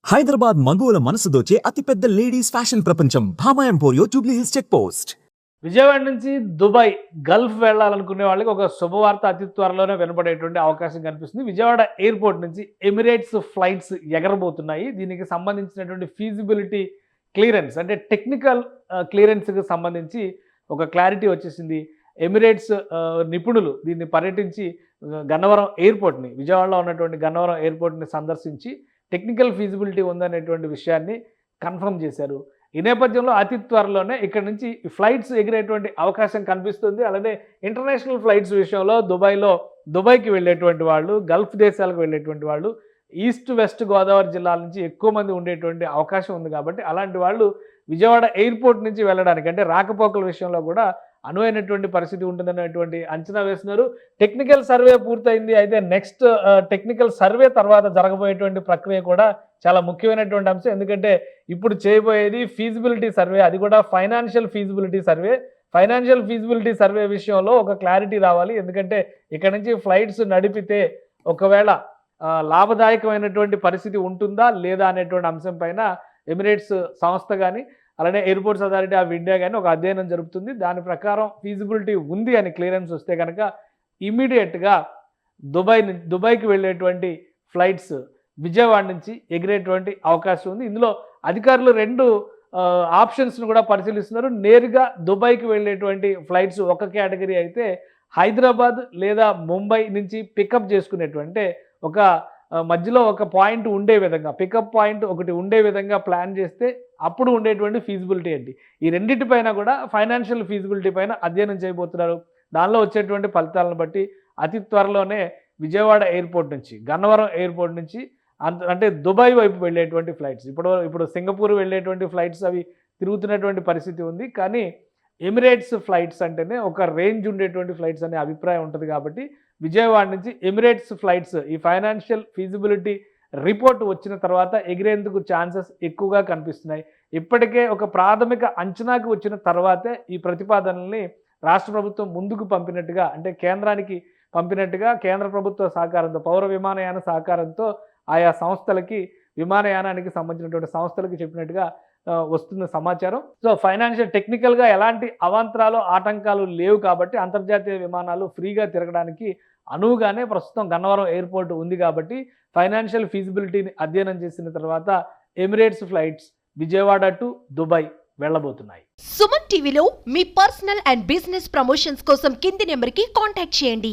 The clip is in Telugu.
హైదరాబాద్ మగువల మనసు దోచే అతిపెద్ద లేడీస్ ఫ్యాషన్ ప్రపంచం Bhama Emporio Jubilee Hills check post. Vijayawada నుంచి దుబాయ్ గల్ఫ్ వెళ్ళాలనుకునే వాళ్ళకి ఒక శుభవార్త అతి త్వరలోనే వినపడేటువంటి అవకాశం కనిపిస్తుంది. విజయవాడ ఎయిర్పోర్ట్ నుంచి ఎమిరేట్స్ ఫ్లైట్స్ ఎగరబోతున్నాయి. దీనికి సంబంధించినటువంటి ఫీజిబిలిటీ క్లియరెన్స్ అంటే టెక్నికల్ క్లియరెన్స్కి సంబంధించి ఒక క్లారిటీ వచ్చేసింది. ఎమిరేట్స్ నిపుణులు దీన్ని పర్యటించి గన్నవరం ఎయిర్పోర్ట్ని, విజయవాడలో ఉన్నటువంటి గన్నవరం ఎయిర్పోర్ట్ని సందర్శించి టెక్నికల్ ఫీజిబిలిటీ ఉందనేటువంటి విషయాన్ని కన్ఫర్మ్ చేశారు. ఈ నేపథ్యంలో అతి త్వరలోనే ఇక్కడ నుంచి ఫ్లైట్స్ ఎగిరేటువంటి అవకాశం కనిపిస్తుంది. అలానే ఇంటర్నేషనల్ ఫ్లైట్స్ విషయంలో దుబాయ్కి వెళ్ళేటువంటి వాళ్ళు, గల్ఫ్ దేశాలకు వెళ్ళేటువంటి వాళ్ళు ఈస్ట్ వెస్ట్ గోదావరి జిల్లాల నుంచి ఎక్కువ మంది ఉండేటువంటి అవకాశం ఉంది. కాబట్టి అలాంటి వాళ్ళు విజయవాడ ఎయిర్పోర్ట్ నుంచి వెళ్ళడానికి అంటే రాకపోకల విషయంలో కూడా అనువైనటువంటి పరిస్థితి ఉంటుందనేటువంటి అంచనా వేస్తున్నారు. టెక్నికల్ సర్వే పూర్తయింది. అయితే నెక్స్ట్ టెక్నికల్ సర్వే తర్వాత జరగబోయేటువంటి ప్రక్రియ కూడా చాలా ముఖ్యమైనటువంటి అంశం. ఎందుకంటే ఇప్పుడు చేయబోయేది ఫీజిబిలిటీ సర్వే, అది కూడా financial feasibility survey. Financial feasibility survey విషయంలో ఒక క్లారిటీ రావాలి. ఎందుకంటే ఇక్కడ నుంచి ఫ్లైట్స్ నడిపితే ఒకవేళ లాభదాయకమైనటువంటి పరిస్థితి ఉంటుందా లేదా అనేటువంటి అంశం పైన ఎమిరేట్స్ సంస్థ కానీ అలానే ఎయిర్పోర్ట్స్ అథారిటీ ఆఫ్ ఇండియా కానీ ఒక అధ్యయనం జరుపుతుంది. దాని ఫీజిబిలిటీ ఉంది అని క్లియరెన్స్ వస్తే కనుక ఇమీడియట్గా దుబాయ్కి వెళ్ళేటువంటి ఫ్లైట్స్ విజయవాడ నుంచి ఎగిరేటువంటి అవకాశం ఉంది. ఇందులో అధికారులు రెండు ఆప్షన్స్ను కూడా పరిశీలిస్తున్నారు. నేరుగా దుబాయ్కి వెళ్ళేటువంటి ఫ్లైట్స్ ఒక కేటగిరీ అయితే, హైదరాబాద్ లేదా ముంబై నుంచి పికప్ చేసుకునేటువంటి ఒక మధ్యలో ఒక పాయింట్ ఉండే విధంగా, పికప్ పాయింట్ ఒకటి ఉండే విధంగా ప్లాన్ చేస్తే అప్పుడు ఉండేటువంటి ఫీజిబిలిటీ ఏంటి, ఈ రెండింటిపైన కూడా ఫైనాన్షియల్ ఫీజిబిలిటీ పైన అధ్యయనం చేయబోతున్నారు. దానిలో వచ్చేటువంటి ఫలితాలను బట్టి అతి త్వరలోనే విజయవాడ ఎయిర్పోర్ట్ నుంచి, గన్నవరం ఎయిర్పోర్ట్ నుంచి అంటే దుబాయ్ వైపు వెళ్ళేటువంటి ఫ్లైట్స్, ఇప్పుడు సింగపూర్ వెళ్ళేటువంటి ఫ్లైట్స్ అవి తిరుగుతున్నటువంటి పరిస్థితి ఉంది. కానీ ఎమిరేట్స్ ఫ్లైట్స్ అంటేనే ఒక రేంజ్ ఉండేటువంటి ఫ్లైట్స్ అనే అభిప్రాయం ఉంటుంది. కాబట్టి విజయవాడ నుంచి ఎమిరేట్స్ ఫ్లైట్స్ ఈ ఫైనాన్షియల్ ఫీజిబిలిటీ రిపోర్ట్ వచ్చిన తర్వాత ఎగిరేందుకు ఛాన్సెస్ ఎక్కువగా కనిపిస్తున్నాయి. ఇప్పటికే ఒక ప్రాథమిక అంచనాకు వచ్చిన తర్వాతే ఈ ప్రతిపాదనల్ని రాష్ట్ర ప్రభుత్వం ముందుకు పంపినట్టుగా, అంటే కేంద్రానికి పంపినట్టుగా కేంద్ర ప్రభుత్వ సహకారంతో, పౌర విమానయాన సహకారంతో ఆయా సంస్థలకి, విమానయానానికి సంబంధించినటువంటి సంస్థలకి చెప్పినట్టుగా వస్తున్న సమాచారం. సో ఫైనాన్షియల్ టెక్నికల్గా ఎలాంటి అవాంతరాలు, ఆటంకాలు లేవు కాబట్టి అంతర్జాతీయ విమానాలు ఫ్రీగా తిరగడానికి అనువుగానే ప్రస్తుతం గన్నవరం ఎయిర్పోర్ట్ ఉంది. కాబట్టి ఫైనాన్షియల్ ఫీజిబిలిటీని అధ్యయనం చేసిన తర్వాత Emirates flights Vijayawada to Dubai వెళ్ళబోతున్నాయి. సుమన్ టీవీలో మీ పర్సనల్ అండ్ బిజినెస్ ప్రమోషన్స్ కోసం కింది నెంబర్కి కాంటాక్ట్ చేయండి.